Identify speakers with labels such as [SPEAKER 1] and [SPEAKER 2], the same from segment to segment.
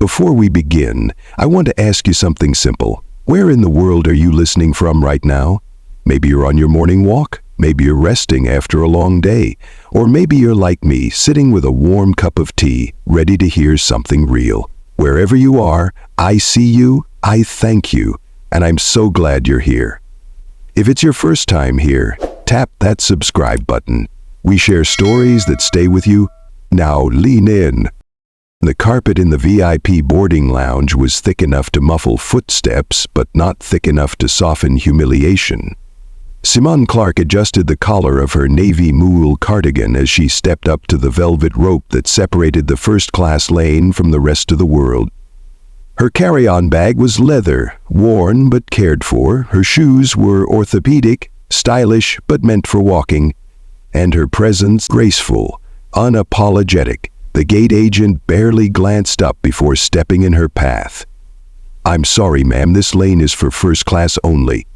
[SPEAKER 1] Before we begin, I want to ask you something simple. Where in the world are you listening from right now? Maybe you're on your morning walk, maybe you're resting after a long day, or maybe you're like me, sitting with a warm cup of tea, ready to hear something real. Wherever you are, I see you, I thank you, and I'm so glad you're here. If it's your first time here, tap that subscribe button. We share stories that stay with you. Now lean in. The carpet in the VIP boarding lounge was thick enough to muffle footsteps, but not thick enough to soften humiliation. Simone Clark adjusted the collar of her navy moule cardigan as she stepped up to the velvet rope that separated the first-class lane from the rest of the world. Her carry-on bag was leather, worn but cared for. Her shoes were orthopedic, stylish but meant for walking, and her presence graceful, unapologetic. The gate agent barely glanced up before stepping in her path. "I'm sorry, ma'am, this lane is for first class only."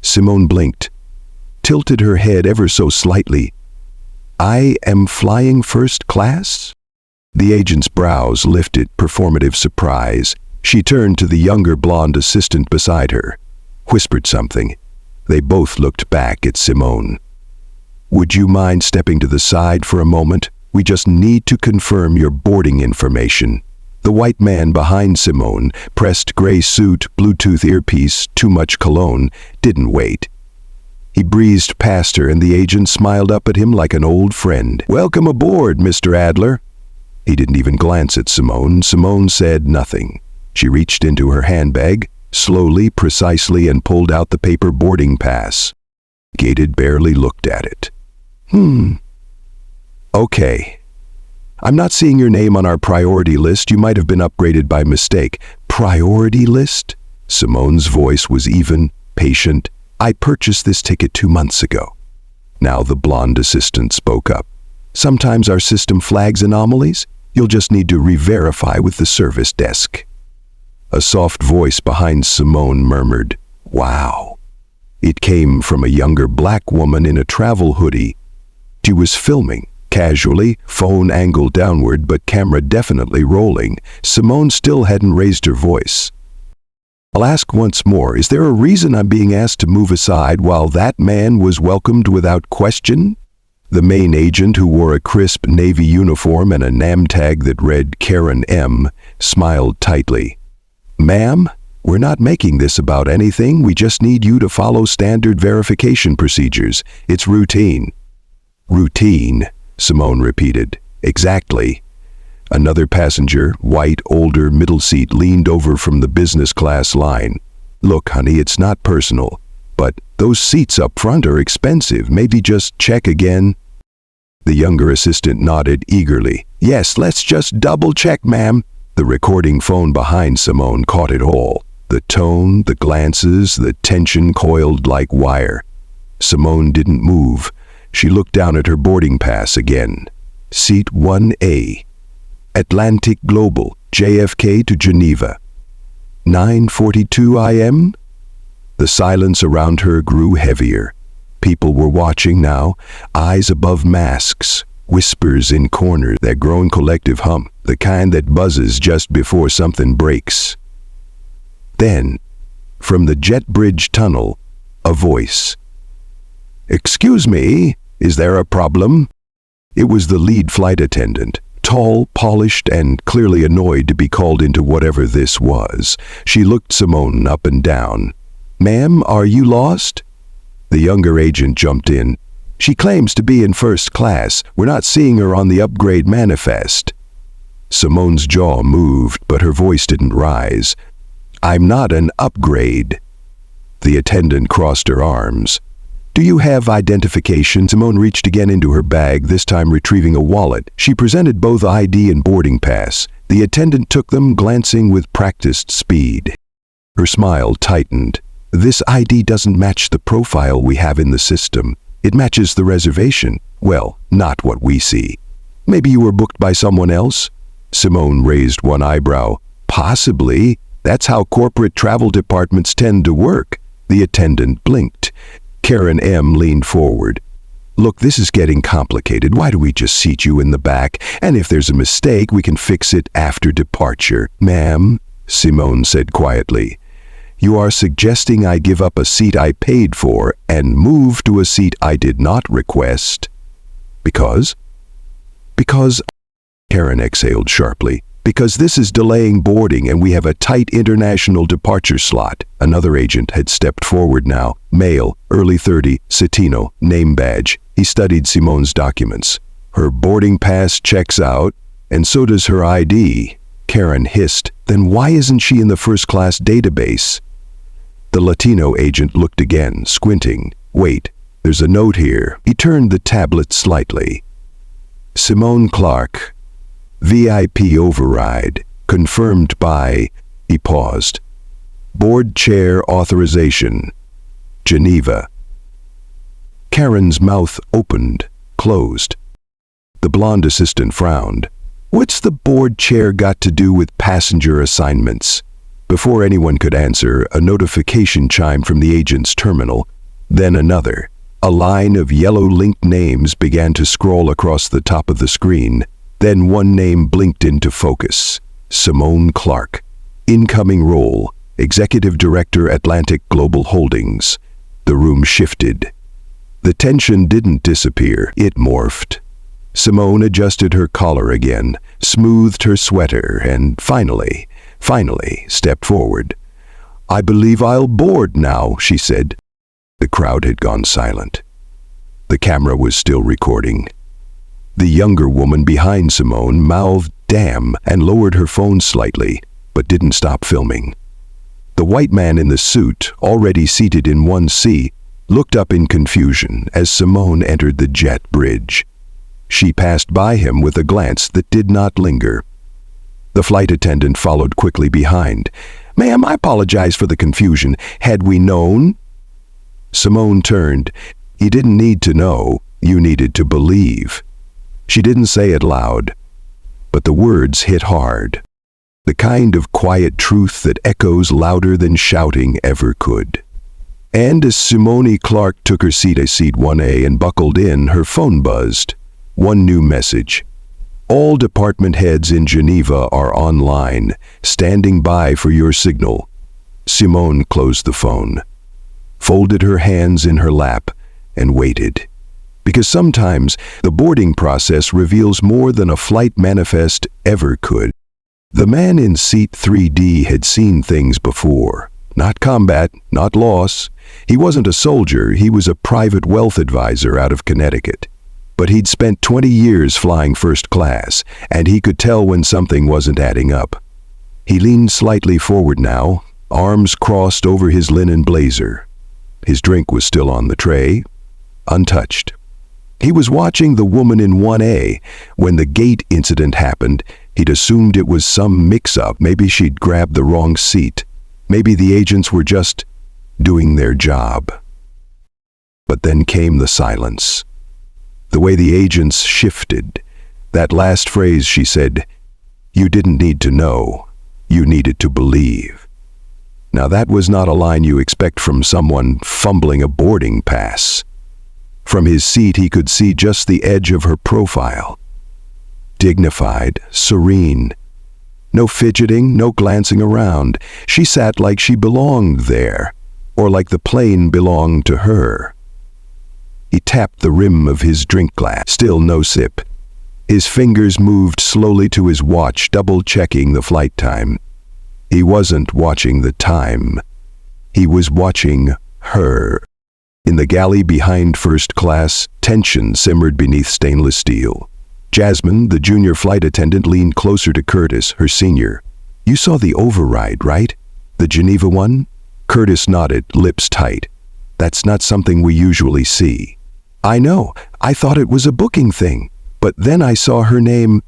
[SPEAKER 1] Simone blinked, tilted her head ever so slightly. "I am flying first class?" The agent's brows lifted, performative surprise. She turned to the younger blonde assistant beside her, whispered something. They both looked back at Simone. "Would you mind stepping to the side for a moment? We just need to confirm your boarding information." The white man behind Simone, pressed gray suit, Bluetooth earpiece, too much cologne, didn't wait. He breezed past her and the agent smiled up at him like an old friend. "Welcome aboard, Mr. Adler." He didn't even glance at Simone. Simone said nothing. She reached into her handbag, slowly, precisely, and pulled out the paper boarding pass. Gated barely looked at it. "Okay. I'm not seeing your name on our priority list. You might have been upgraded by mistake." "Priority list?" Simone's voice was even, patient. "I purchased this ticket 2 months ago." Now the blonde assistant spoke up. "Sometimes our system flags anomalies. You'll just need to re-verify with the service desk." A soft voice behind Simone murmured, "Wow." It came from a younger black woman in a travel hoodie. She was filming. Casually, phone angled downward, but camera definitely rolling. Simone still hadn't raised her voice. "I'll ask once more, is there a reason I'm being asked to move aside while that man was welcomed without question?" The main agent, who wore a crisp navy uniform and a name tag that read Karen M., smiled tightly. "Ma'am, we're not making this about anything. We just need you to follow standard verification procedures. It's routine." "Routine," Simone repeated. "Exactly." Another passenger, white, older, middle seat, leaned over from the business class line. "Look, honey, it's not personal, but those seats up front are expensive. Maybe just check again." The younger assistant nodded eagerly. "Yes, let's just double-check, ma'am." The recording phone behind Simone caught it all. The tone, the glances, the tension coiled like wire. Simone didn't move. She looked down at her boarding pass again. Seat 1A. Atlantic Global, JFK to Geneva. 9:42 a.m.? The silence around her grew heavier. People were watching now, eyes above masks, whispers in corners, that grown collective hum, the kind that buzzes just before something breaks. Then, from the jet bridge tunnel, a voice. "Excuse me, is there a problem?" It was the lead flight attendant, tall, polished, and clearly annoyed to be called into whatever this was. She looked Simone up and down. "Ma'am, are you lost?" The younger agent jumped in. "She claims to be in first class. We're not seeing her on the upgrade manifest." Simone's jaw moved, but her voice didn't rise. "I'm not an upgrade." The attendant crossed her arms. "Do you have identification?" Simone reached again into her bag, this time retrieving a wallet. She presented both ID and boarding pass. The attendant took them, glancing with practiced speed. Her smile tightened. "This ID doesn't match the profile we have in the system. It matches the reservation. Well, not what we see." "Maybe you were booked by someone else?" Simone raised one eyebrow. "Possibly. That's how corporate travel departments tend to work." The attendant blinked. Karen M. leaned forward. Look, this is getting complicated. Why do we just seat you in the back? And if there's a mistake, we can fix it after departure. Ma'am, Simone said quietly, you are suggesting I give up a seat I paid for and move to a seat I did not request? Because? Because, Karen exhaled sharply. Because this is delaying boarding and we have a tight international departure slot. Another agent had stepped forward now. Male, early 30, Citino, name badge. He studied Simone's documents. Her boarding pass checks out, and so does her ID. Karen hissed. Then why isn't she in the first-class database? The Latino agent looked again, squinting. Wait, there's a note here. He turned the tablet slightly. Simone Clark, VIP override, confirmed by, he paused. Board chair authorization, Geneva. Karen's mouth opened, closed. The blonde assistant frowned. What's the board chair got to do with passenger assignments? Before anyone could answer, a notification chimed from the agent's terminal, then another. A line of yellow linked names began to scroll across the top of the screen. Then one name blinked into focus. Simone Clark. Incoming role, Executive Director, Atlantic Global Holdings. The room shifted. The tension didn't disappear, it morphed. Simone adjusted her collar again, smoothed her sweater, and finally stepped forward. I believe I'll board now, she said. The crowd had gone silent. The camera was still recording. The younger woman behind Simone mouthed "damn" and lowered her phone slightly, but didn't stop filming. The white man in the suit, already seated in 1C, looked up in confusion as Simone entered the jet bridge. She passed by him with a glance that did not linger. The flight attendant followed quickly behind. Ma'am, I apologize for the confusion. Had we known? Simone turned. You didn't need to know. You needed to believe. She didn't say it loud, but the words hit hard. The kind of quiet truth that echoes louder than shouting ever could. And as Simone Clark took her seat 1A and buckled in, her phone buzzed. One new message. All department heads in Geneva are online, standing by for your signal. Simone closed the phone, folded her hands in her lap, and waited. Because sometimes the boarding process reveals more than a flight manifest ever could. The man in seat 3D had seen things before. Not combat, not loss. He wasn't a soldier, he was a private wealth advisor out of Connecticut. But he'd spent 20 years flying first class, and he could tell when something wasn't adding up. He leaned slightly forward now, arms crossed over his linen blazer. His drink was still on the tray, untouched. He was watching the woman in 1A. When the gate incident happened, he'd assumed it was some mix-up. Maybe she'd grabbed the wrong seat. Maybe the agents were just doing their job. But then came the silence. The way the agents shifted. That last phrase she said, you didn't need to know, you needed to believe. Now that was not a line you expect from someone fumbling a boarding pass. From his seat he could see just the edge of her profile. Dignified, serene. No fidgeting, no glancing around. She sat like she belonged there, or like the plane belonged to her. He tapped the rim of his drink glass, still no sip. His fingers moved slowly to his watch, double-checking the flight time. He wasn't watching the time. He was watching her. In the galley behind first class, tension simmered beneath stainless steel. Jasmine, the junior flight attendant, leaned closer to Curtis, her senior. You saw the override, right? The Geneva one? Curtis nodded, lips tight. That's not something we usually see. I know. I thought it was a booking thing. But then I saw her name.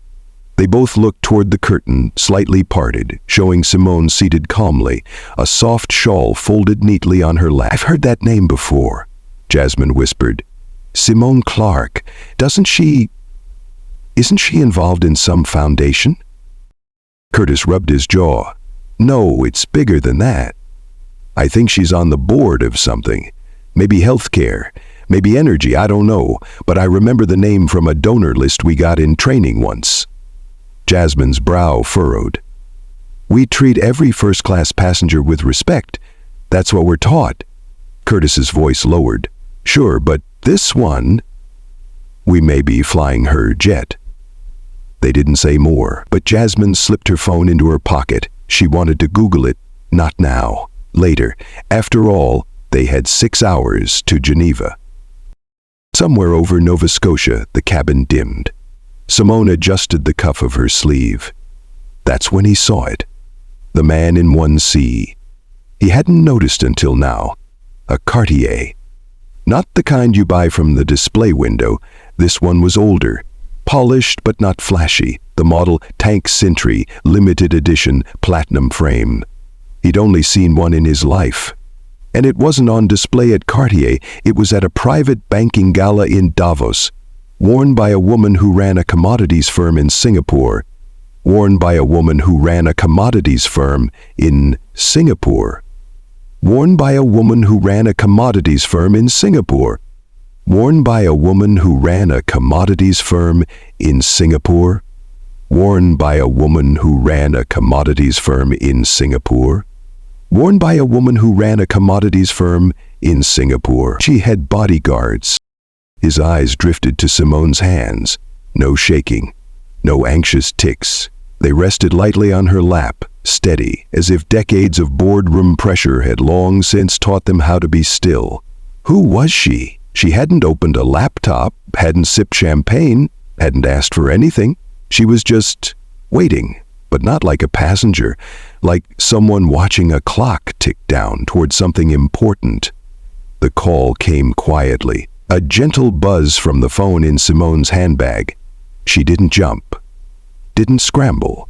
[SPEAKER 1] They both looked toward the curtain, slightly parted, showing Simone seated calmly, a soft shawl folded neatly on her lap. I've heard that name before, Jasmine whispered. Simone Clark. Isn't she involved in some foundation? Curtis rubbed his jaw. No, it's bigger than that. I think she's on the board of something. Maybe healthcare. Maybe energy, I don't know, but I remember the name from a donor list we got in training once. Jasmine's brow furrowed. We treat every first-class passenger with respect. That's what we're taught. Curtis's voice lowered. Sure, but this one... We may be flying her jet. They didn't say more, but Jasmine slipped her phone into her pocket. She wanted to Google it. Not now. Later. After all, they had 6 hours to Geneva. Somewhere over Nova Scotia, the cabin dimmed. Simone adjusted the cuff of her sleeve. That's when he saw it. The man in 1C. He hadn't noticed until now. A Cartier. Not the kind you buy from the display window. This one was older. Polished but not flashy. The model Tank Sentry, limited edition, platinum frame. He'd only seen one in his life. And it wasn't on display at Cartier, it was at a private banking gala in Davos. Worn by a woman who ran a commodities firm in Singapore. Worn by a woman who ran a commodities firm in Singapore. Worn by a woman who ran a commodities firm in Singapore. Worn by a woman who ran a commodities firm in Singapore. Worn by a woman who ran a commodities firm in Singapore. Worn by a woman who ran a commodities firm in Singapore. She had bodyguards. His eyes drifted to Simone's hands. No shaking. No anxious tics. They rested lightly on her lap, steady, as if decades of boardroom pressure had long since taught them how to be still. Who was she? She hadn't opened a laptop, hadn't sipped champagne, hadn't asked for anything. She was just waiting, but not like a passenger, like someone watching a clock tick down toward something important. The call came quietly, a gentle buzz from the phone in Simone's handbag. She didn't jump, didn't scramble.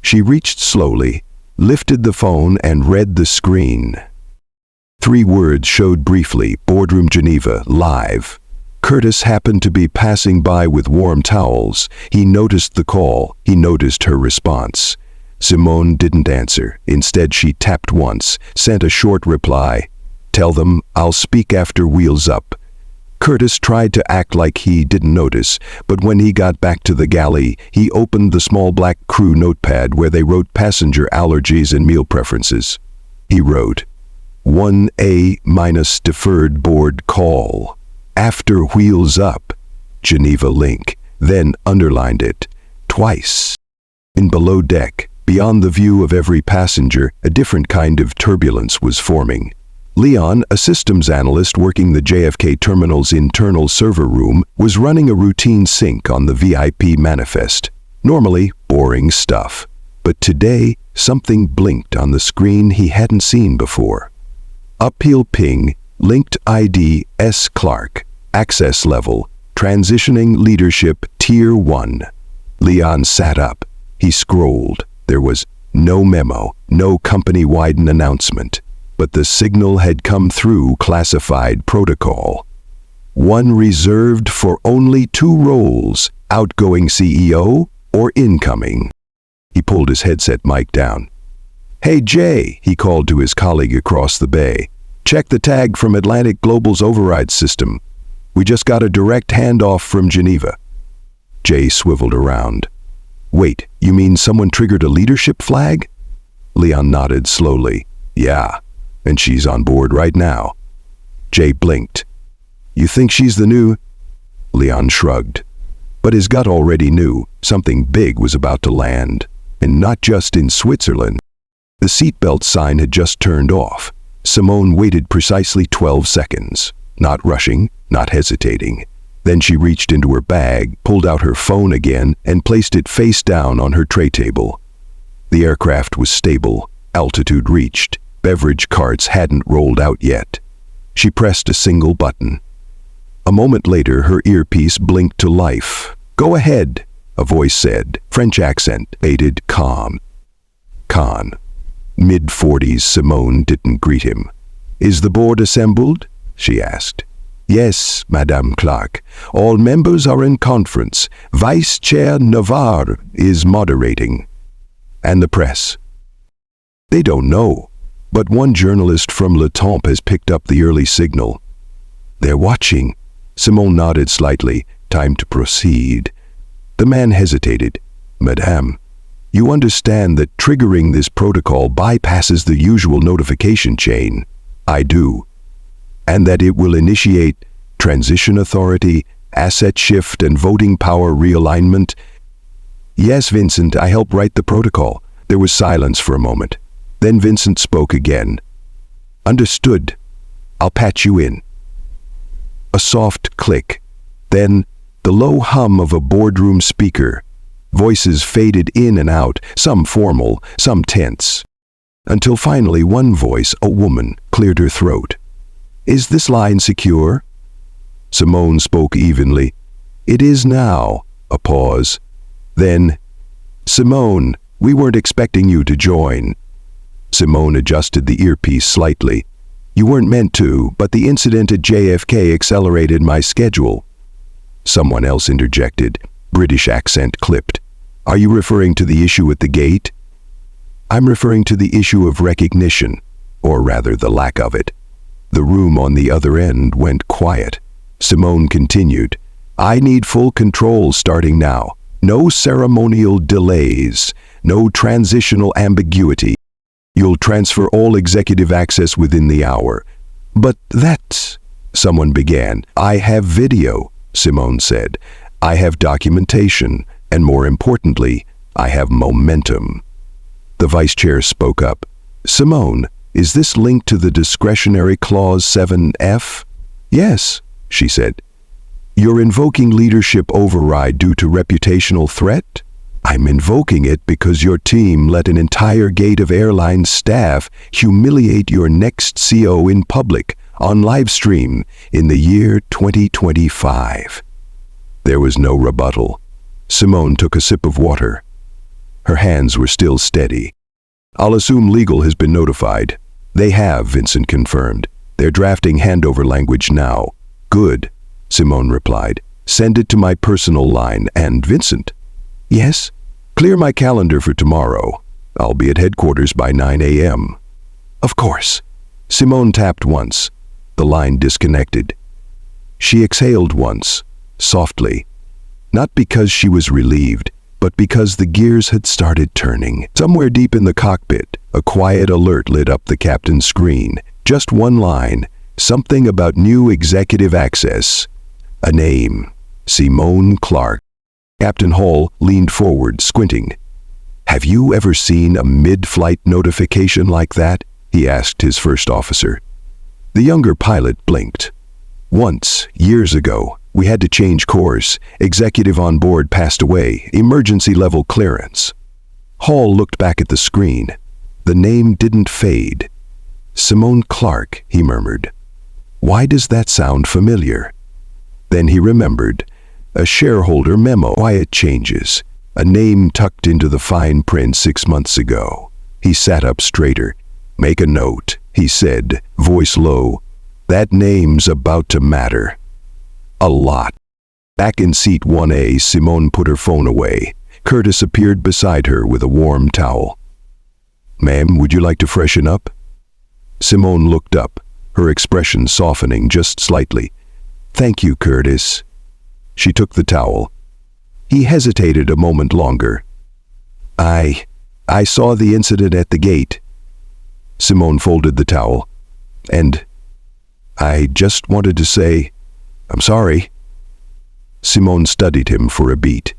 [SPEAKER 1] She reached slowly, lifted the phone and read the screen. 3 words showed briefly, Boardroom Geneva, live. Curtis happened to be passing by with warm towels. He noticed the call. He noticed her response. Simone didn't answer. Instead, she tapped once, sent a short reply. Tell them I'll speak after Wheels Up. Curtis tried to act like he didn't notice, but when he got back to the galley, he opened the small black crew notepad where they wrote passenger allergies and meal preferences. He wrote, 1A minus deferred board call. After Wheels Up, Geneva link, then underlined it, twice. In below deck, beyond the view of every passenger, a different kind of turbulence was forming. Leon, a systems analyst working the JFK terminal's internal server room, was running a routine sync on the VIP manifest. Normally, boring stuff. But today, something blinked on the screen he hadn't seen before. Uphill ping, linked ID S. Clark, access level, transitioning leadership Tier 1. Leon sat up. He scrolled. There was no memo, no company-wide announcement. But the signal had come through classified protocol. One reserved for only 2 roles, outgoing CEO or incoming. He pulled his headset mic down. Hey Jay, he called to his colleague across the bay. Check the tag from Atlantic Global's override system. We just got a direct handoff from Geneva. Jay swiveled around. Wait, you mean someone triggered a leadership flag? Leon nodded slowly. Yeah. And she's on board right now. Jay blinked. You think she's the new? Leon shrugged. But his gut already knew something big was about to land. And not just in Switzerland. The seatbelt sign had just turned off. Simone waited precisely 12 seconds. Not rushing, not hesitating. Then she reached into her bag, pulled out her phone again, and placed it face down on her tray table. The aircraft was stable. Altitude reached. Beverage carts hadn't rolled out yet. She pressed a single button. A moment later, her earpiece blinked to life. Go ahead, a voice said, French accent, aided calm. Khan. Mid-40s, Simone didn't greet him. Is the board assembled? She asked. Yes, Madame Clark. All members are in conference. Vice Chair Navarre is moderating. And the press? They don't know. But one journalist from Le Temps has picked up the early signal. They're watching. Simone nodded slightly. Time to proceed. The man hesitated. Madame, you understand that triggering this protocol bypasses the usual notification chain. I do. And that it will initiate transition authority, asset shift, and voting power realignment. Yes, Vincent, I helped write the protocol. There was silence for a moment. Then Vincent spoke again. Understood. I'll patch you in. A soft click. Then the low hum of a boardroom speaker. Voices faded in and out, some formal, some tense. Until finally one voice, a woman, cleared her throat. Is this line secure? Simone spoke evenly. It is now. A pause. Then, Simone, we weren't expecting you to join. Simone adjusted the earpiece slightly. You weren't meant to, but the incident at JFK accelerated my schedule. Someone else interjected. British accent clipped. Are you referring to the issue at the gate? I'm referring to the issue of recognition, or rather the lack of it. The room on the other end went quiet. Simone continued. I need full control starting now. No ceremonial delays, no transitional ambiguity. You'll transfer all executive access within the hour. But that's, someone began. I have video, Simone said. I have documentation, and more importantly, I have momentum. The vice chair spoke up. Simone, is this linked to the discretionary clause 7F? Yes, she said. You're invoking leadership override due to reputational threat? I'm invoking it because your team let an entire gate of airline staff humiliate your next CO in public on live stream in the year 2025. There was no rebuttal. Simone took a sip of water. Her hands were still steady. I'll assume legal has been notified. They have, Vincent confirmed. They're drafting handover language now. Good, Simone replied. Send it to my personal line. And Vincent? Yes? Clear my calendar for tomorrow. I'll be at headquarters by 9 a.m. Of course. Simone tapped once. The line disconnected. She exhaled once, softly. Not because she was relieved, but because the gears had started turning. Somewhere deep in the cockpit, a quiet alert lit up the captain's screen. Just one line, something about new executive access. A name, Simone Clark. Captain Hall leaned forward, squinting. Have you ever seen a mid-flight notification like that? He asked his first officer. The younger pilot blinked. Once, years ago, we had to change course. Executive on board passed away. Emergency level clearance. Hall looked back at the screen. The name didn't fade. Simone Clark, he murmured. Why does that sound familiar? Then he remembered. A shareholder memo. Quiet changes. A name tucked into the fine print 6 months ago. He sat up straighter. Make a note, he said, voice low. That name's about to matter. A lot. Back in seat 1A, Simone put her phone away. Curtis appeared beside her with a warm towel. Ma'am, would you like to freshen up? Simone looked up, her expression softening just slightly. Thank you, Curtis. She took the towel. He hesitated a moment longer. I saw the incident at the gate. Simone folded the towel. And I just wanted to say, I'm sorry. Simone studied him for a beat.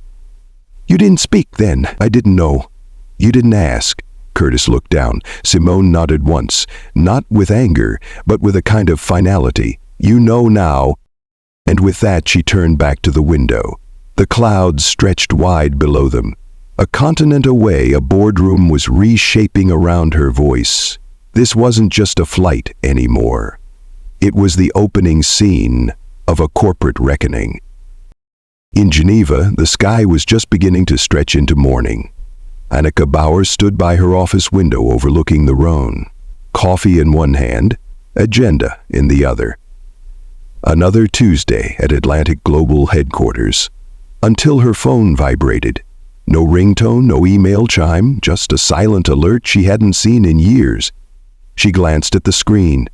[SPEAKER 1] You didn't speak then. I didn't know. You didn't ask. Curtis looked down. Simone nodded once, not with anger, but with a kind of finality. You know now. And with that she turned back to the window. The clouds stretched wide below them. A continent away, a boardroom was reshaping around her voice. This wasn't just a flight anymore. It was the opening scene of a corporate reckoning. In Geneva, the sky was just beginning to stretch into morning. Annika Bauer stood by her office window overlooking the Rhone. Coffee in one hand, agenda in the other. Another Tuesday at Atlantic Global headquarters. Until her phone vibrated. No ringtone, no email chime, just a silent alert she hadn't seen in years. She glanced at the screen.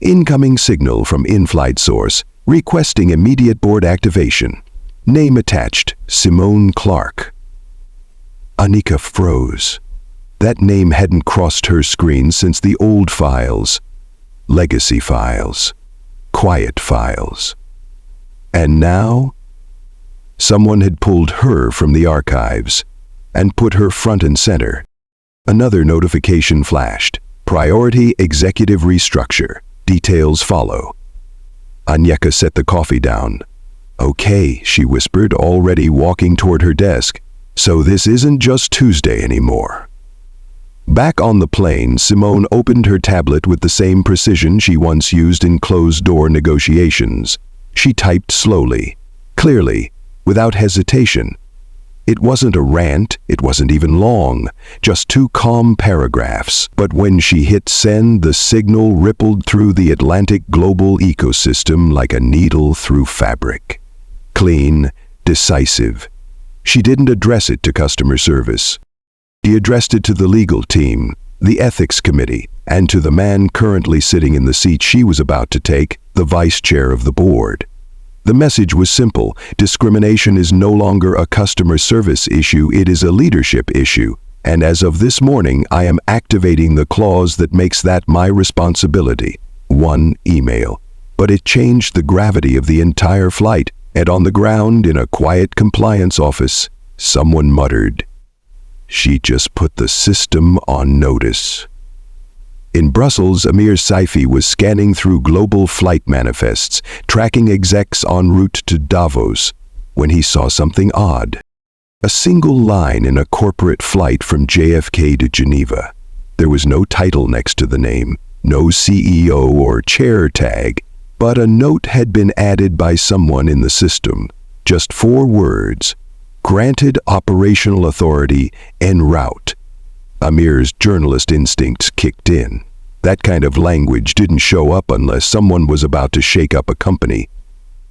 [SPEAKER 1] Incoming signal from in-flight source, requesting immediate board activation. Name attached, Simone Clark. Anika froze. That name hadn't crossed her screen since the old files. Legacy files. Quiet files. And now? Someone had pulled her from the archives and put her front and center. Another notification flashed. Priority executive restructure. Details follow. Anyeka set the coffee down. Okay, she whispered, already walking toward her desk. So this isn't just Tuesday anymore. Back on the plane, Simone opened her tablet with the same precision she once used in closed-door negotiations. She typed slowly, clearly, without hesitation. It wasn't a rant, it wasn't even long, just 2 calm paragraphs. But when she hit send, the signal rippled through the Atlantic global ecosystem like a needle through fabric. Clean, decisive. She didn't address it to customer service. She addressed it to the legal team, the ethics committee, and to the man currently sitting in the seat she was about to take, the vice chair of the board. The message was simple. Discrimination is no longer a customer service issue, it is a leadership issue. And as of this morning, I am activating the clause that makes that my responsibility. 1 email. But it changed the gravity of the entire flight, and on the ground in a quiet compliance office, someone muttered, "She just put the system on notice." In Brussels, Amir Saifi was scanning through global flight manifests, tracking execs en route to Davos, when he saw something odd. A single line in a corporate flight from JFK to Geneva. There was no title next to the name, no CEO or chair tag, but a note had been added by someone in the system. Just 4 words. Granted operational authority en route. Amir's journalist instincts kicked in. That kind of language didn't show up unless someone was about to shake up a company.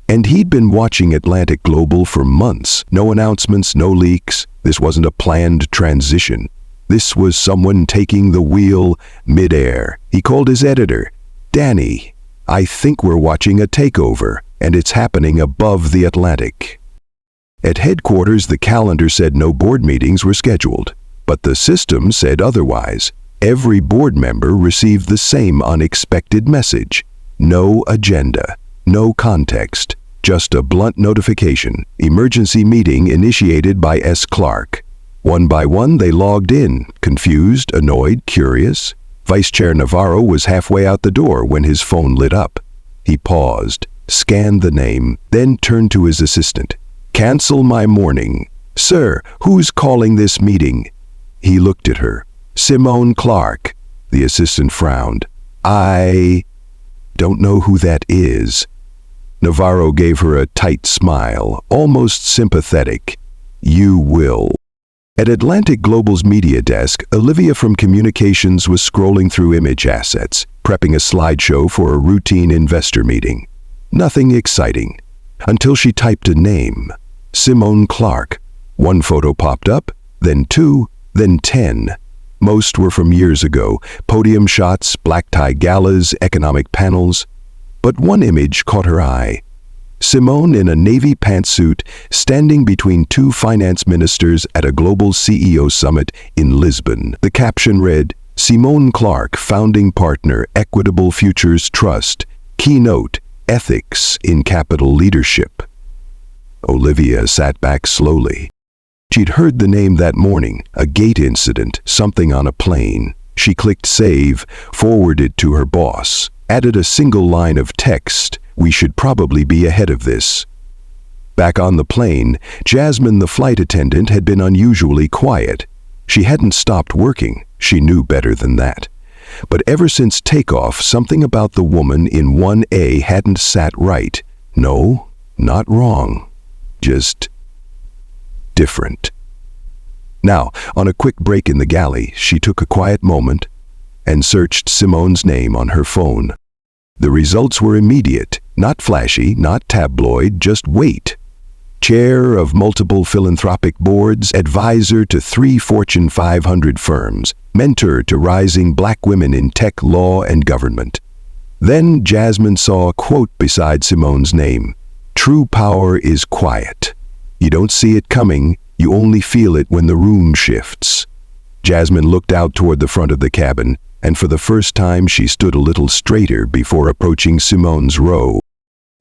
[SPEAKER 1] And he'd been watching Atlantic Global for months. No announcements, no leaks. This wasn't a planned transition. This was someone taking the wheel mid-air. He called his editor. "Danny, I think we're watching a takeover, and it's happening above the Atlantic." At headquarters, the calendar said no board meetings were scheduled. But the system said otherwise. Every board member received the same unexpected message. No agenda, no context, just a blunt notification. Emergency meeting initiated by S. Clark. One by one, they logged in, confused, annoyed, curious. Vice Chair Navarro was halfway out the door when his phone lit up. He paused, scanned the name, then turned to his assistant. "Cancel my morning. Sir, who's calling this meeting?" He looked at her. "Simone Clark." The assistant frowned. "I don't know who that is." Navarro gave her a tight smile, almost sympathetic. "You will." At Atlantic Global's media desk, Olivia from Communications was scrolling through image assets, prepping a slideshow for a routine investor meeting. Nothing exciting. Until she typed a name. Simone Clark. 1 photo popped up, then 2, then 10. Most were from years ago, podium shots, black tie galas, economic panels. But one image caught her eye. Simone in a navy pantsuit, standing between 2 finance ministers at a global CEO summit in Lisbon. The caption read, "Simone Clark, founding partner, Equitable Futures Trust. Keynote, Ethics in Capital Leadership." Olivia sat back slowly. She'd heard the name that morning, a gate incident, something on a plane. She clicked save, forwarded to her boss, added a single line of text, "We should probably be ahead of this." Back on the plane, Jasmine, the flight attendant, had been unusually quiet. She hadn't stopped working. She knew better than that. But ever since takeoff, something about the woman in 1A hadn't sat right. No, not wrong. Just different. Now, on a quick break in the galley, she took a quiet moment and searched Simone's name on her phone. The results were immediate, not flashy, not tabloid, just wait. Chair of multiple philanthropic boards, advisor to 3 Fortune 500 firms, mentor to rising black women in tech, law, and government. Then Jasmine saw a quote beside Simone's name. "True power is quiet. You don't see it coming, you only feel it when the room shifts." Jasmine looked out toward the front of the cabin, and for the first time she stood a little straighter before approaching Simone's row.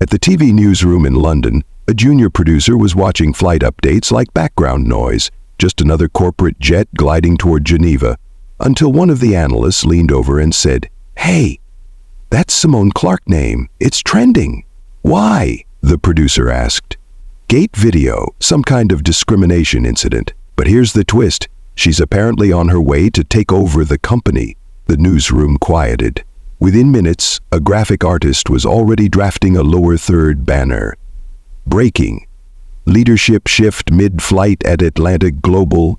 [SPEAKER 1] At the TV newsroom in London, a junior producer was watching flight updates like background noise, just another corporate jet gliding toward Geneva, until one of the analysts leaned over and said, "Hey, that's Simone Clark name. It's trending." "Why?" the producer asked. "Gate video, some kind of discrimination incident. But here's the twist. She's apparently on her way to take over the company." The newsroom quieted. Within minutes, a graphic artist was already drafting a lower third banner. "Breaking. Leadership shift mid-flight at Atlantic Global."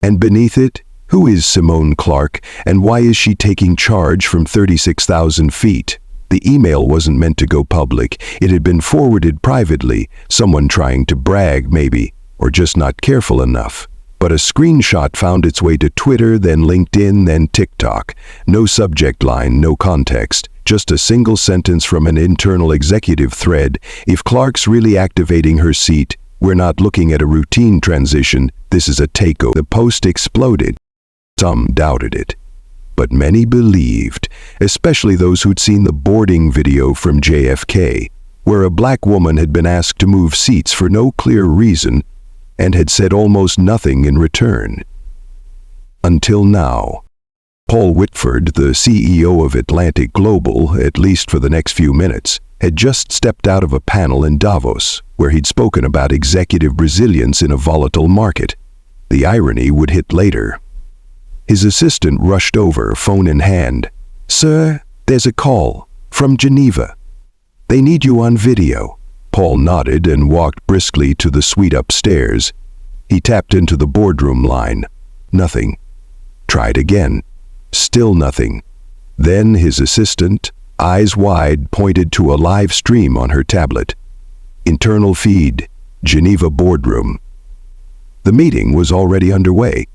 [SPEAKER 1] And beneath it, who is Simone Clark, and why is she taking charge from 36,000 feet? The email wasn't meant to go public. It had been forwarded privately, someone trying to brag maybe, or just not careful enough. But a screenshot found its way to Twitter, then LinkedIn, then TikTok. No subject line, no context, just a single sentence from an internal executive thread. "If Clark's really activating her seat, we're not looking at a routine transition, this is a takeover." The post exploded. Some doubted it, but many believed, especially those who'd seen the boarding video from JFK, where a black woman had been asked to move seats for no clear reason and had said almost nothing in return. Until now. Paul Whitford, the CEO of Atlantic Global, at least for the next few minutes, had just stepped out of a panel in Davos, where he'd spoken about executive resilience in a volatile market. The irony would hit later. His assistant rushed over, phone in hand. "Sir, there's a call from Geneva. They need you on video." Paul nodded and walked briskly to the suite upstairs. He tapped into the boardroom line. Nothing. Tried again. Still nothing. Then his assistant, eyes wide, pointed to a live stream on her tablet. Internal feed, Geneva Boardroom. The meeting was already underway,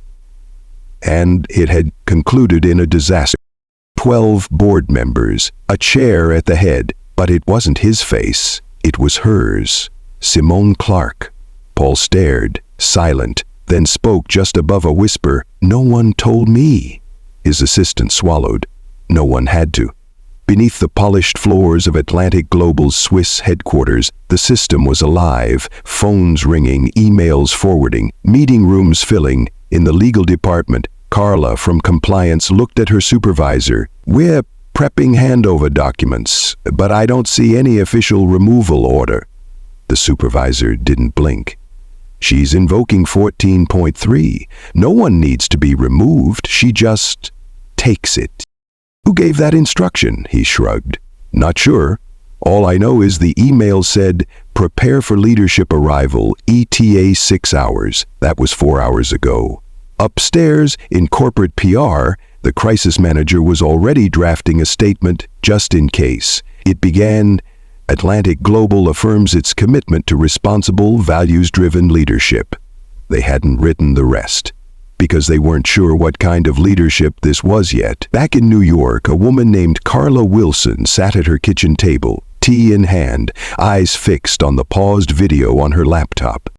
[SPEAKER 1] and it had concluded in a disaster. 12 board members, a chair at the head, but it wasn't his face. It was hers, Simone Clark. Paul stared, silent, then spoke just above a whisper, "No one told me." His assistant swallowed. No one had to. Beneath the polished floors of Atlantic Global's Swiss headquarters, the system was alive, phones ringing, emails forwarding, meeting rooms filling. In the legal department, Carla from compliance looked at her supervisor. "We're prepping handover documents, but I don't see any official removal order." The supervisor didn't blink. "She's invoking 14.3. No one needs to be removed, she just takes it." "Who gave that instruction?" he shrugged. "Not sure. All I know is the email said, 'Prepare for leadership arrival, ETA 6 hours. That was 4 hours ago. Upstairs, in corporate PR, the crisis manager was already drafting a statement just in case. It began, "Atlantic Global affirms its commitment to responsible, values-driven leadership." They hadn't written the rest, because they weren't sure what kind of leadership this was yet. Back in New York, a woman named Carla Wilson sat at her kitchen table, tea in hand, eyes fixed on the paused video on her laptop.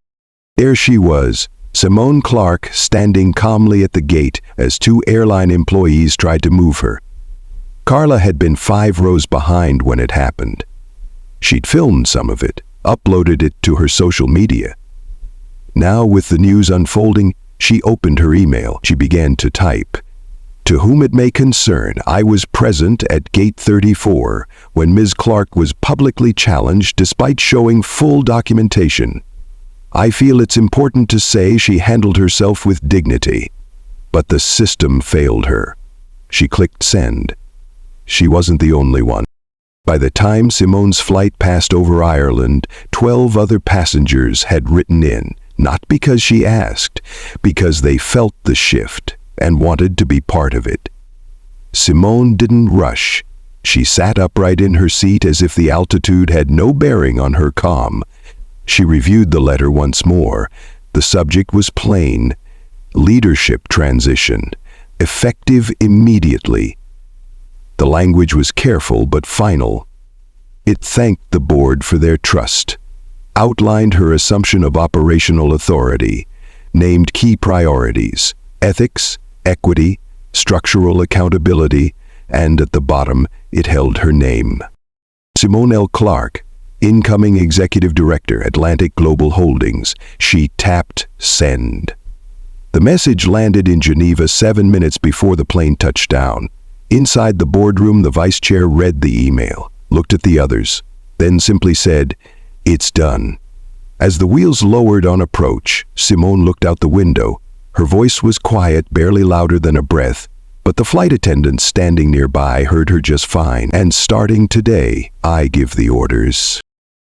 [SPEAKER 1] There she was, Simone Clark, standing calmly at the gate as 2 airline employees tried to move her. Carla had been 5 rows behind when it happened. She'd filmed some of it, uploaded it to her social media. Now, with the news unfolding, she opened her email. She began to type, "To whom it may concern, I was present at Gate 34 when Ms. Clark was publicly challenged despite showing full documentation. I feel it's important to say she handled herself with dignity, but the system failed her." She clicked send. She wasn't the only one. By the time Simone's flight passed over Ireland, 12 other passengers had written in, not because she asked, because they felt the shift and wanted to be part of it. Simone didn't rush. She sat upright in her seat as if the altitude had no bearing on her calm. She reviewed the letter once more. The subject was plain: leadership transition, effective immediately. The language was careful but final. It thanked the board for their trust, outlined her assumption of operational authority, named key priorities: ethics, equity, structural accountability, and at the bottom, it held her name. Simone Clark, incoming Executive Director, Atlantic Global Holdings. She tapped send. The message landed in Geneva 7 minutes before the plane touched down. Inside the boardroom, the vice chair read the email, looked at the others, then simply said, "It's done." As the wheels lowered on approach, Simone looked out the window. Her voice was quiet, barely louder than a breath, but the flight attendants standing nearby heard her just fine. "And starting today, I give the orders."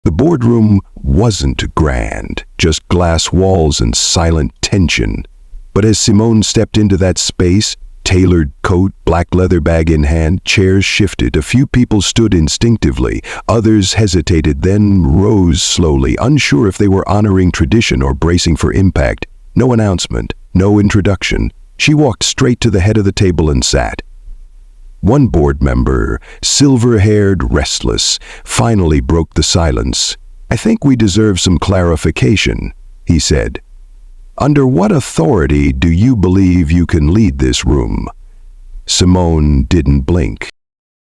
[SPEAKER 1] The boardroom wasn't grand, just glass walls and silent tension. But as Simone stepped into that space, tailored coat, black leather bag in hand, chairs shifted. A few people stood instinctively. Others hesitated, then rose slowly, unsure if they were honoring tradition or bracing for impact. No announcement, no introduction. She walked straight to the head of the table and sat. One board member, silver-haired, restless, finally broke the silence. "I think we deserve some clarification," he said. "Under what authority do you believe you can lead this room?" Simone didn't blink.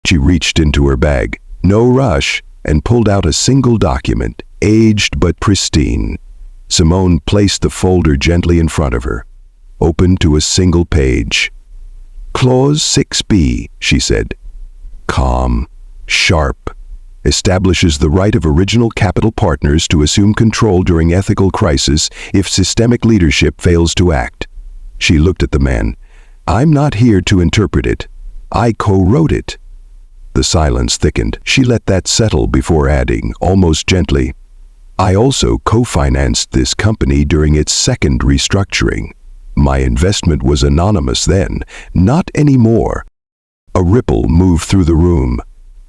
[SPEAKER 1] She reached into her bag, no rush, and pulled out a single document, aged but pristine. Simone placed the folder gently in front of her, opened to a single page. "Clause 6B, she said. "Calm, sharp. Establishes the right of original capital partners to assume control during ethical crisis if systemic leadership fails to act." She looked at the man. "I'm not here to interpret it. I co-wrote it." The silence thickened. She let that settle before adding, almost gently, "I also co-financed this company during its second restructuring. My investment was anonymous then, not anymore." A ripple moved through the room.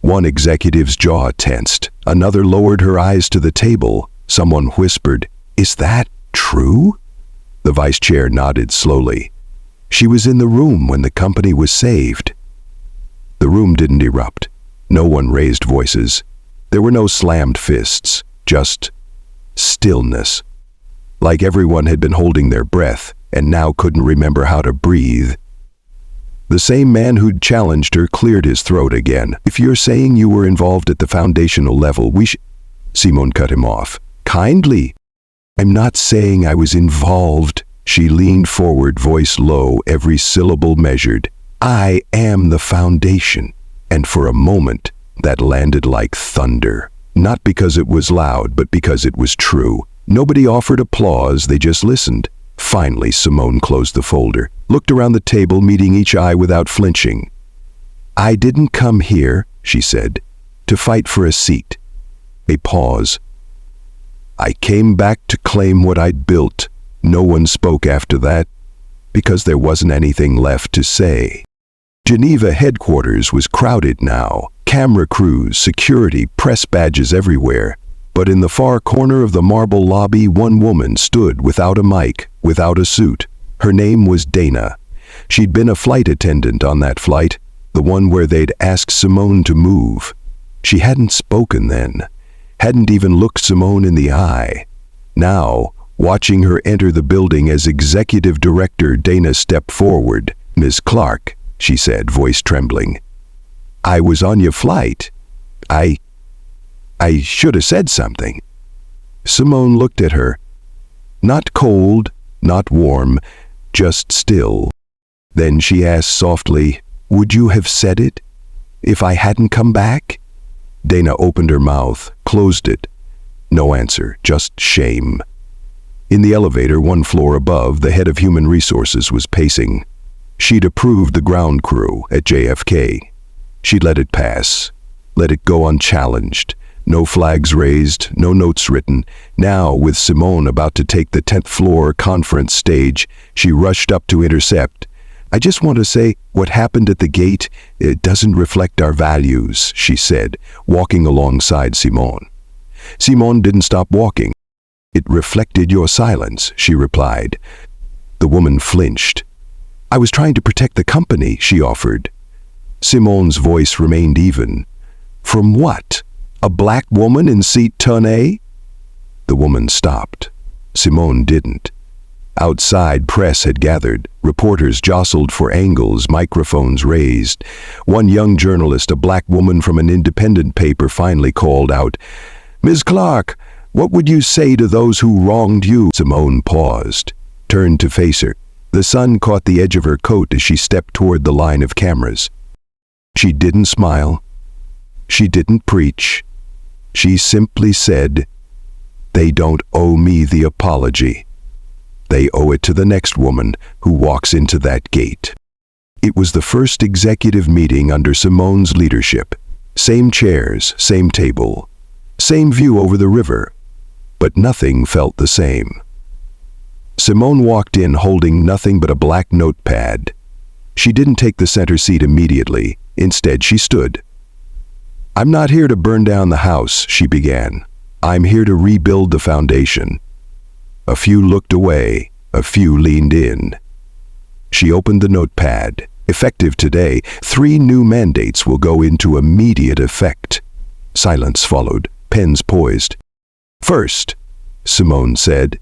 [SPEAKER 1] One executive's jaw tensed. Another lowered her eyes to the table. Someone whispered, "Is that true?" The vice chair nodded slowly. She was in the room when the company was saved. The room didn't erupt. No one raised voices. There were no slammed fists, just stillness. Like everyone had been holding their breath and now couldn't remember how to breathe. The same man who'd challenged her cleared his throat again. "If you're saying you were involved at the foundational level, Simone cut him off. "Kindly. I'm not saying I was involved." She leaned forward, voice low, every syllable measured. "I am the foundation." And for a moment, that landed like thunder. Not because it was loud, but because it was true. Nobody offered applause, they just listened. Finally, Simone closed the folder, looked around the table, meeting each eye without flinching. "I didn't come here," she said, "to fight for a seat." A pause. "I came back to claim what I'd built." No one spoke after that, because there wasn't anything left to say. Geneva headquarters was crowded now. Camera crews, security, press badges everywhere. But in the far corner of the marble lobby, one woman stood without a mic, without a suit. Her name was Dana. She'd been a flight attendant on that flight, the one where they'd asked Simone to move. She hadn't spoken then, hadn't even looked Simone in the eye. Now, watching her enter the building as executive director, Dana stepped forward. "Ms. Clark," she said, voice trembling. "I was on your flight. I should have said something." Simone looked at her. Not cold, not warm, just still. Then she asked softly, "Would you have said it if I hadn't come back?" Dana opened her mouth, closed it. No answer, just shame. In the elevator, one floor above, the head of human resources was pacing. She'd approved the ground crew at JFK. She'd let it pass, let it go unchallenged. No flags raised, no notes written. Now, with Simone about to take the 10th floor conference stage, she rushed up to intercept. "I just want to say, what happened at the gate, it doesn't reflect our values," she said, walking alongside Simone. Simone didn't stop walking. "It reflected your silence," she replied. The woman flinched. "I was trying to protect the company," she offered. Simone's voice remained even. From what? A black woman in seat 10A? The woman stopped. Simone didn't. Outside, press had gathered. Reporters jostled for angles, microphones raised. One young journalist, a black woman from an independent paper, finally called out, "Ms. Clark, what would you say to those who wronged you?" Simone paused, turned to face her. The sun caught the edge of her coat as she stepped toward the line of cameras. She didn't smile. She didn't preach. She simply said, "They don't owe me the apology. They owe it to the next woman who walks into that gate." It was the first executive meeting under Simone's leadership. Same chairs, same table, same view over the river, but nothing felt the same. Simone walked in holding nothing but a black notepad. She didn't take the center seat immediately. Instead, she stood. "I'm not here to burn down the house," she began. "I'm here to rebuild the foundation." A few looked away, a few leaned in. She opened the notepad. "Effective today, 3 new mandates will go into immediate effect." Silence followed, pens poised. "First," Simone said,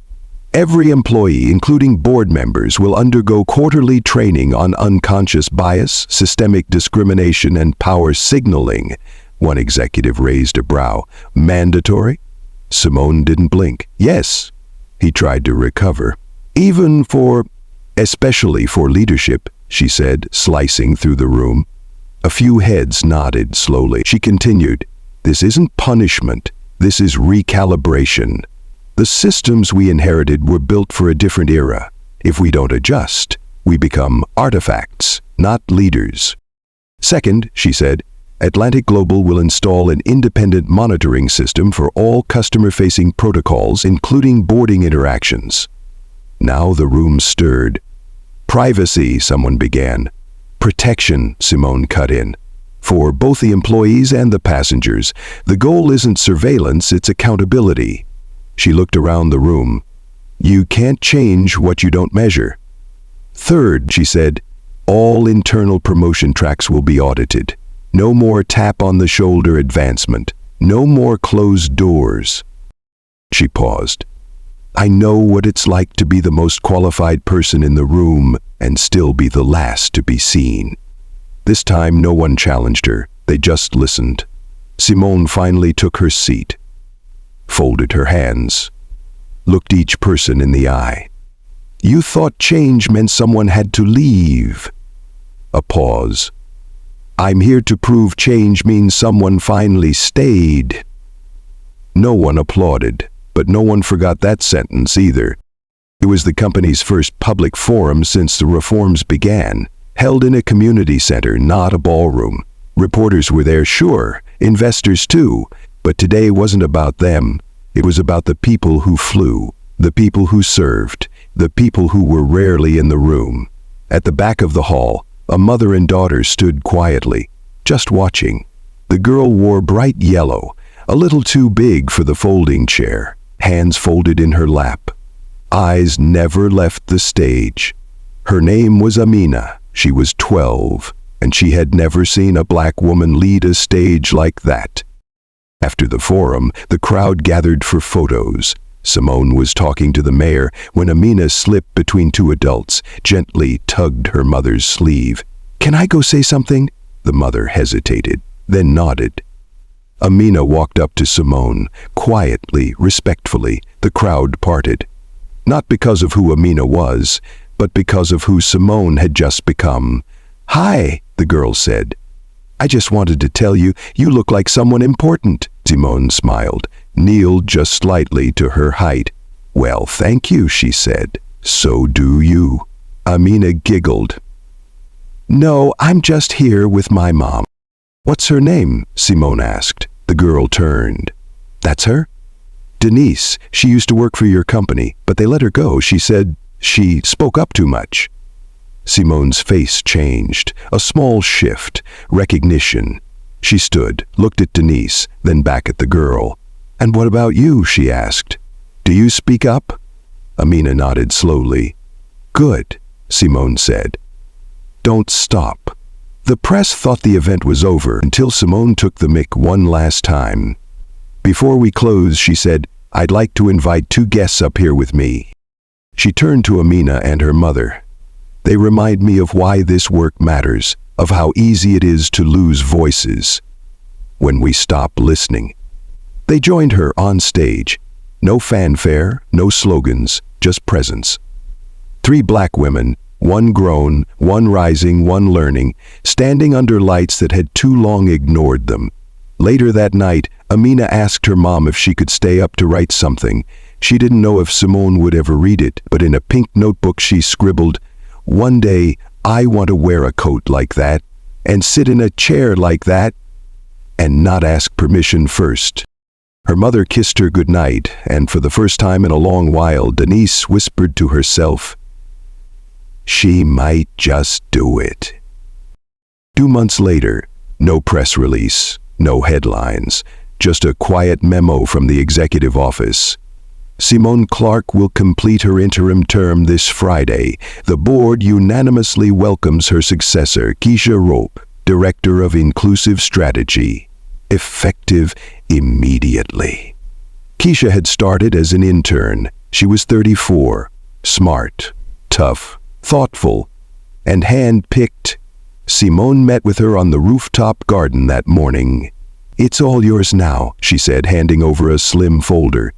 [SPEAKER 1] "every employee, including board members, will undergo quarterly training on unconscious bias, systemic discrimination, and power signaling." One executive raised a brow. "Mandatory?" Simone didn't blink. "Yes." He tried to recover. Especially for leadership," she said, slicing through the room. A few heads nodded slowly. She continued, "This isn't punishment. This is recalibration. The systems we inherited were built for a different era. If we don't adjust, we become artifacts, not leaders." "Second," she said, "Atlantic Global will install an independent monitoring system for all customer-facing protocols, including boarding interactions." Now the room stirred. "Privacy," someone began. "Protection," Simone cut in. "For both the employees and the passengers. The goal isn't surveillance, it's accountability." She looked around the room. "You can't change what you don't measure." "Third," she said, "all internal promotion tracks will be audited. No more tap-on-the-shoulder advancement. No more closed doors." She paused. "I know what it's like to be the most qualified person in the room and still be the last to be seen." This time no one challenged her. They just listened. Simone finally took her seat, folded her hands, looked each person in the eye. "You thought change meant someone had to leave." A pause. "I'm here to prove change means someone finally stayed." No one applauded, but no one forgot that sentence either. It was the company's first public forum since the reforms began, held in a community center, not a ballroom. Reporters were there, sure, investors too, but today wasn't about them. It was about the people who flew, the people who served, the people who were rarely in the room. At the back of the hall, a mother and daughter stood quietly, just watching. The girl wore bright yellow, a little too big for the folding chair, hands folded in her lap. Eyes never left the stage. Her name was Amina. She was 12, and she had never seen a black woman lead a stage like that. After the forum, the crowd gathered for photos. Simone was talking to the mayor when Amina slipped between 2 adults, gently tugged her mother's sleeve. "Can I go say something?" The mother hesitated, then nodded. Amina walked up to Simone, quietly, respectfully. The crowd parted. Not because of who Amina was, but because of who Simone had just become. "Hi," the girl said. "I just wanted to tell you, you look like someone important." Simone smiled, kneeled just slightly to her height. "Well, thank you," she said. "So do you." Amina giggled. "No, I'm just here with my mom." "What's her name?" Simone asked. The girl turned. "That's her?" "Denise. She used to work for your company, but they let her go. She said she spoke up too much." Simone's face changed. A small shift. Recognition. She stood, looked at Denise, then back at the girl. "And what about you?" she asked. "Do you speak up?" Amina nodded slowly. "Good," Simone said. "Don't stop. The press thought the event was over until Simone took the mic one last time. Before we close, she said, "I'd like to invite two guests up here with me." She turned to Amina and her mother. "They remind me of why this work matters, of how easy it is to lose voices when we stop listening." They joined her on stage. No fanfare, no slogans, just presence. Three black women, one grown, one rising, one learning, standing under lights that had too long ignored them. Later that night, Amina asked her mom if she could stay up to write something. She didn't know if Simone would ever read it, but in a pink notebook she scribbled, "One day, I want to wear a coat like that, and sit in a chair like that, and not ask permission first." Her mother kissed her goodnight, and for the first time in a long while, Denise whispered to herself, "She might just do it." 2 months later, no press release, no headlines, just a quiet memo from the executive office. Simone Clark will complete her interim term this Friday. The board unanimously welcomes her successor, Keisha Rope, Director of Inclusive Strategy. Effective immediately. Keisha had started as an intern. She was 34, smart, tough, thoughtful, and hand-picked. Simone met with her on the rooftop garden that morning. "It's all yours now," she said, handing over a slim folder.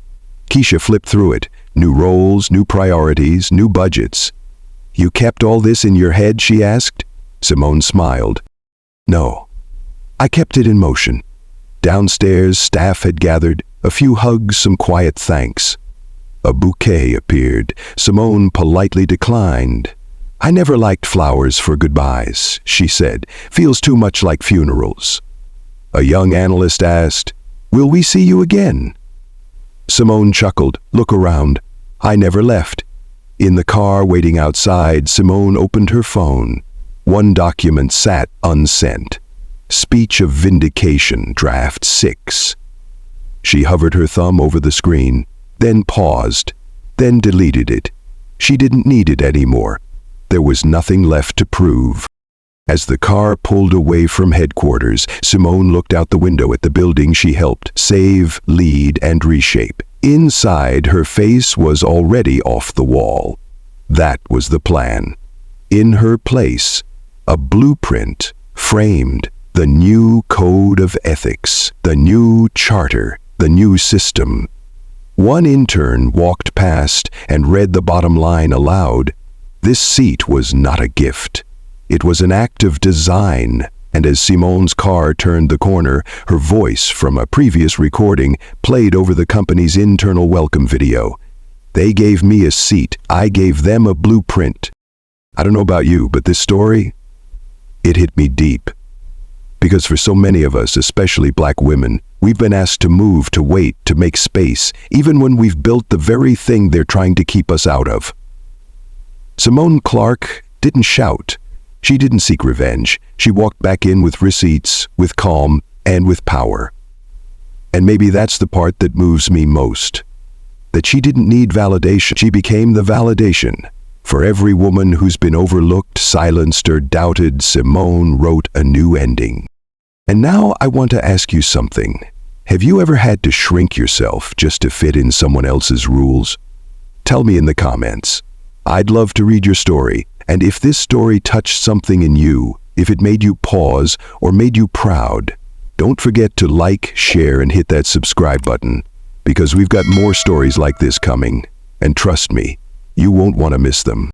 [SPEAKER 1] Keisha flipped through it. New roles, new priorities, new budgets. "You kept all this in your head?" she asked. Simone smiled. "No. I kept it in motion." Downstairs, staff had gathered, a few hugs, some quiet thanks. A bouquet appeared. Simone politely declined. "I never liked flowers for goodbyes," she said. "Feels too much like funerals." A young analyst asked, "Will we see you again?" Simone chuckled. "Look around. I never left." In the car waiting outside, Simone opened her phone. One document sat unsent. Speech of Vindication, Draft 6. She hovered her thumb over the screen, then paused, then deleted it. She didn't need it anymore. There was nothing left to prove. As the car pulled away from headquarters, Simone looked out the window at the building she helped save, lead, and reshape. Inside, her face was already off the wall. That was the plan. In her place, a blueprint, framed, the new code of ethics, the new charter, the new system. One intern walked past and read the bottom line aloud. This seat was not a gift. It was an act of design, and as Simone's car turned the corner, her voice from a previous recording played over the company's internal welcome video. "They gave me a seat. I gave them a blueprint." I don't know about you, but this story, it hit me deep. Because for so many of us, especially black women, we've been asked to move, to wait, to make space, even when we've built the very thing they're trying to keep us out of. Simone Clark didn't shout. She didn't seek revenge. She walked back in with receipts, with calm, and with power. And maybe that's the part that moves me most. That she didn't need validation. She became the validation. For every woman who's been overlooked, silenced, or doubted, Simone wrote a new ending. And now I want to ask you something. Have you ever had to shrink yourself just to fit in someone else's rules? Tell me in the comments. I'd love to read your story, and if this story touched something in you, if it made you pause or made you proud, don't forget to like, share, and hit that subscribe button, because we've got more stories like this coming, and trust me, you won't want to miss them.